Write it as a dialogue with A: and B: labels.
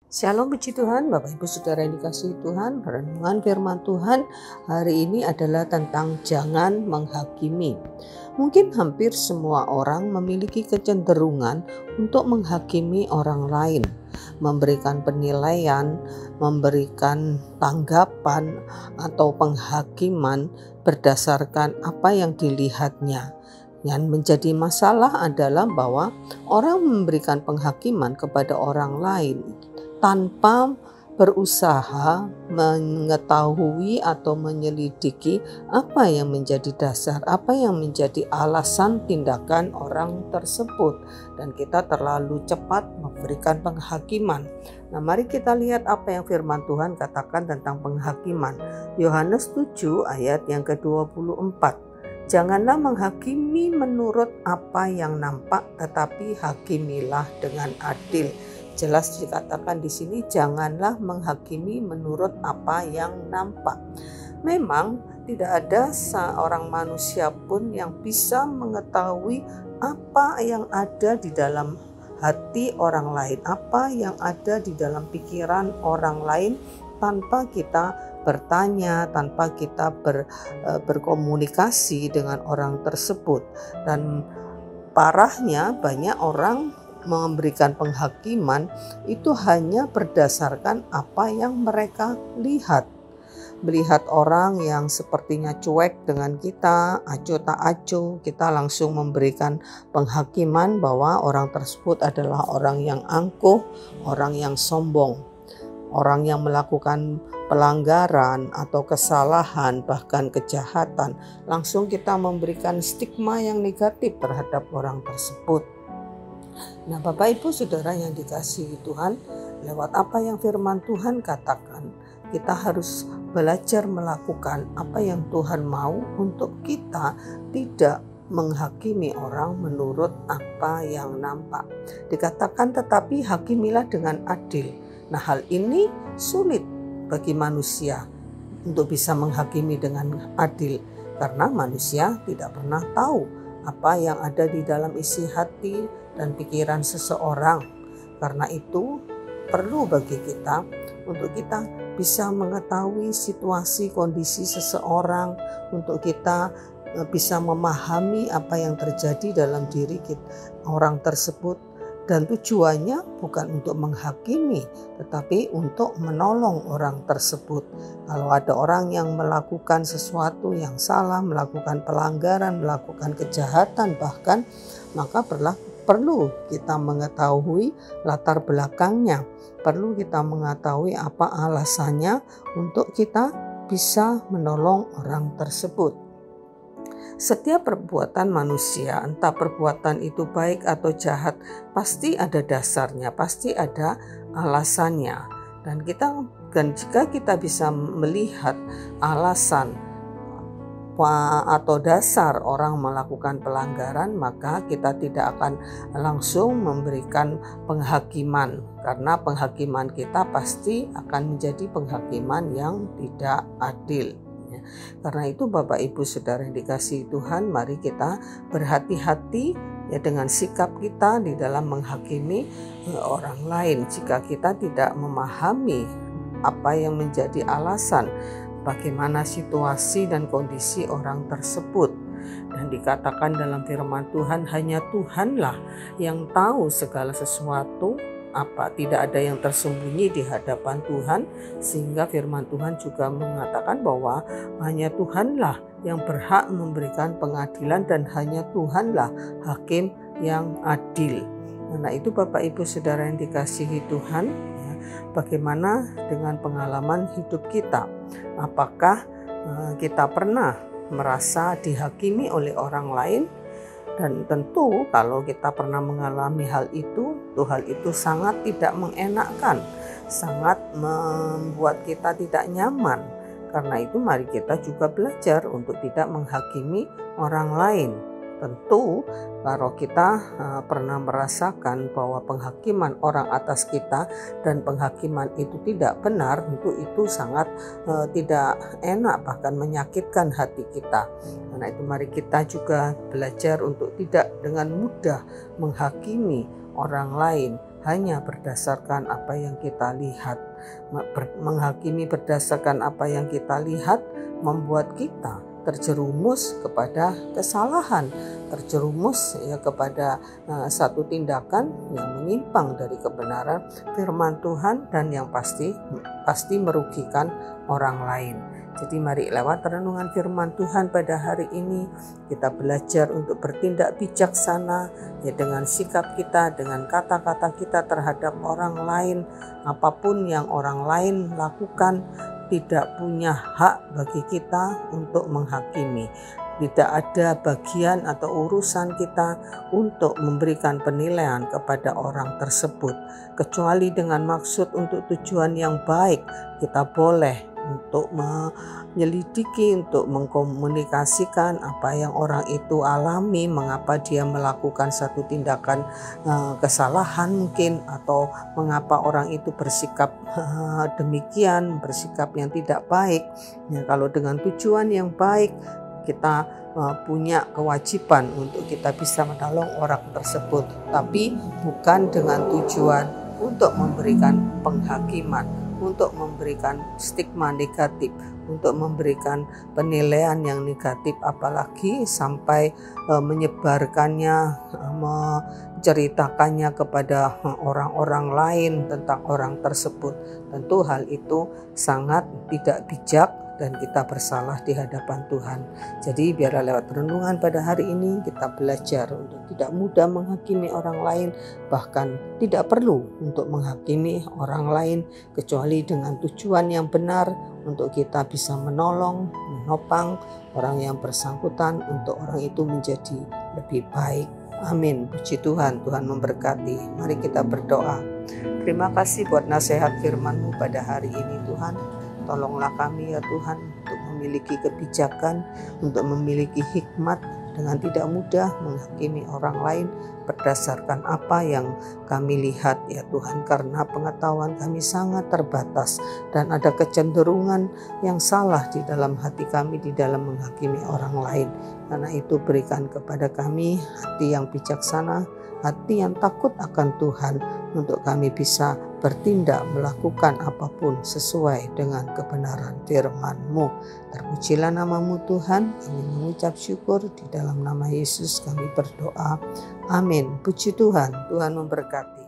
A: Shalom puji Tuhan, Bapak Ibu Saudara yang dikasihi Tuhan. Renungan firman Tuhan hari ini adalah tentang jangan menghakimi. Mungkin hampir semua orang memiliki kecenderungan untuk menghakimi orang lain, memberikan penilaian, memberikan tanggapan atau penghakiman berdasarkan apa yang dilihatnya. Yang menjadi masalah adalah bahwa orang memberikan penghakiman kepada orang lain tanpa berusaha mengetahui atau menyelidiki apa yang menjadi dasar, apa yang menjadi alasan tindakan orang tersebut, dan kita terlalu cepat memberikan penghakiman. Nah, mari kita lihat apa yang firman Tuhan katakan tentang penghakiman. Yohanes 7 ayat yang ke-24. Janganlah menghakimi menurut apa yang nampak, tetapi hakimilah dengan adil. Jelas dikatakan di sini, janganlah menghakimi menurut apa yang nampak. Memang tidak ada seorang manusia pun yang bisa mengetahui apa yang ada di dalam hati orang lain, apa yang ada di dalam pikiran orang lain, tanpa kita bertanya, tanpa kita berkomunikasi dengan orang tersebut. Dan parahnya, banyak orang memberikan penghakiman itu hanya berdasarkan apa yang mereka lihat. Melihat orang yang sepertinya cuek dengan kita, acuh tak acuh, kita langsung memberikan penghakiman bahwa orang tersebut adalah orang yang angkuh, orang yang sombong, orang yang melakukan pelanggaran atau kesalahan, bahkan kejahatan. Langsung kita memberikan stigma yang negatif terhadap orang tersebut. Nah, Bapak Ibu Saudara yang dikasihi Tuhan, lewat apa yang firman Tuhan katakan, kita harus belajar melakukan apa yang Tuhan mau untuk kita tidak menghakimi orang menurut apa yang nampak. Dikatakan tetapi hakimilah dengan adil. Nah, hal ini sulit bagi manusia untuk bisa menghakimi dengan adil, karena manusia tidak pernah tahu apa yang ada di dalam isi hati dan pikiran seseorang. Karena itu perlu bagi kita untuk kita bisa mengetahui situasi kondisi seseorang, untuk kita bisa memahami apa yang terjadi dalam diri orang tersebut. Dan tujuannya bukan untuk menghakimi, tetapi untuk menolong orang tersebut. Kalau ada orang yang melakukan sesuatu yang salah, melakukan pelanggaran, melakukan kejahatan bahkan, maka perlu kita mengetahui latar belakangnya. Perlu kita mengetahui apa alasannya untuk kita bisa menolong orang tersebut. Setiap perbuatan manusia, entah perbuatan itu baik atau jahat, pasti ada dasarnya, pasti ada alasannya. Dan jika kita bisa melihat alasan atau dasar orang melakukan pelanggaran, maka kita tidak akan langsung memberikan penghakiman, karena penghakiman kita pasti akan menjadi penghakiman yang tidak adil. Karena itu Bapak Ibu Saudara yang dikasihi Tuhan, mari kita berhati-hati ya dengan sikap kita di dalam menghakimi orang lain. Jika kita tidak memahami apa yang menjadi alasan, bagaimana situasi dan kondisi orang tersebut. Dan dikatakan dalam firman Tuhan, hanya Tuhanlah yang tahu segala sesuatu, tidak ada yang tersembunyi di hadapan Tuhan. Sehingga firman Tuhan juga mengatakan bahwa hanya Tuhanlah yang berhak memberikan pengadilan, dan hanya Tuhanlah hakim yang adil. Nah, itu Bapak Ibu Saudara yang dikasihi Tuhan, bagaimana dengan pengalaman hidup kita? Apakah kita pernah merasa dihakimi oleh orang lain? Dan tentu kalau kita pernah mengalami hal itu sangat tidak mengenakkan, sangat membuat kita tidak nyaman. Karena itu mari kita juga belajar untuk tidak menghakimi orang lain. Tentu kalau kita pernah merasakan bahwa penghakiman orang atas kita dan penghakiman itu tidak benar, tentu itu sangat tidak enak, bahkan menyakitkan hati kita. Karena itu mari kita juga belajar untuk tidak dengan mudah menghakimi orang lain hanya berdasarkan apa yang kita lihat. Menghakimi berdasarkan apa yang kita lihat membuat kita terjerumus kepada kesalahan, terjerumus ya kepada satu tindakan yang menyimpang dari kebenaran firman Tuhan dan yang pasti merugikan orang lain. Jadi mari lewat renungan firman Tuhan pada hari ini kita belajar untuk bertindak bijaksana ya, dengan sikap kita, dengan kata-kata kita terhadap orang lain. Apapun yang orang lain lakukan, tidak punya hak bagi kita untuk menghakimi. Tidak ada bagian atau urusan kita untuk memberikan penilaian kepada orang tersebut, kecuali dengan maksud untuk tujuan yang baik. Kita boleh untuk menyelidiki, untuk mengkomunikasikan apa yang orang itu alami, mengapa dia melakukan satu tindakan kesalahan mungkin, atau mengapa orang itu bersikap demikian, bersikap yang tidak baik. Ya, kalau dengan tujuan yang baik, kita punya kewajiban untuk kita bisa menolong orang tersebut, tapi bukan dengan tujuan untuk memberikan penghakiman, untuk memberikan stigma negatif, untuk memberikan penilaian yang negatif, apalagi sampai menyebarkannya, menceritakannya kepada orang-orang lain tentang orang tersebut. Tentu hal itu sangat tidak bijak dan kita bersalah di hadapan Tuhan. Jadi biarlah lewat renungan pada hari ini kita belajar untuk tidak mudah menghakimi orang lain, bahkan tidak perlu untuk menghakimi orang lain kecuali dengan tujuan yang benar untuk kita bisa menolong, menopang orang yang bersangkutan untuk orang itu menjadi lebih baik. Amin. Puji Tuhan, Tuhan memberkati. Mari kita berdoa. Terima kasih buat nasihat firman-Mu pada hari ini Tuhan. Tolonglah kami ya Tuhan untuk memiliki kebijakan, untuk memiliki hikmat dengan tidak mudah menghakimi orang lain berdasarkan apa yang kami lihat ya Tuhan, karena pengetahuan kami sangat terbatas dan ada kecenderungan yang salah di dalam hati kami di dalam menghakimi orang lain. Karena itu berikan kepada kami hati yang bijaksana, hati yang takut akan Tuhan, untuk kami bisa bertindak melakukan apapun sesuai dengan kebenaran firman-Mu. Terpujilah nama-Mu Tuhan. Kami mengucap syukur di dalam nama Yesus kami berdoa. Amin. Puji Tuhan. Tuhan memberkati.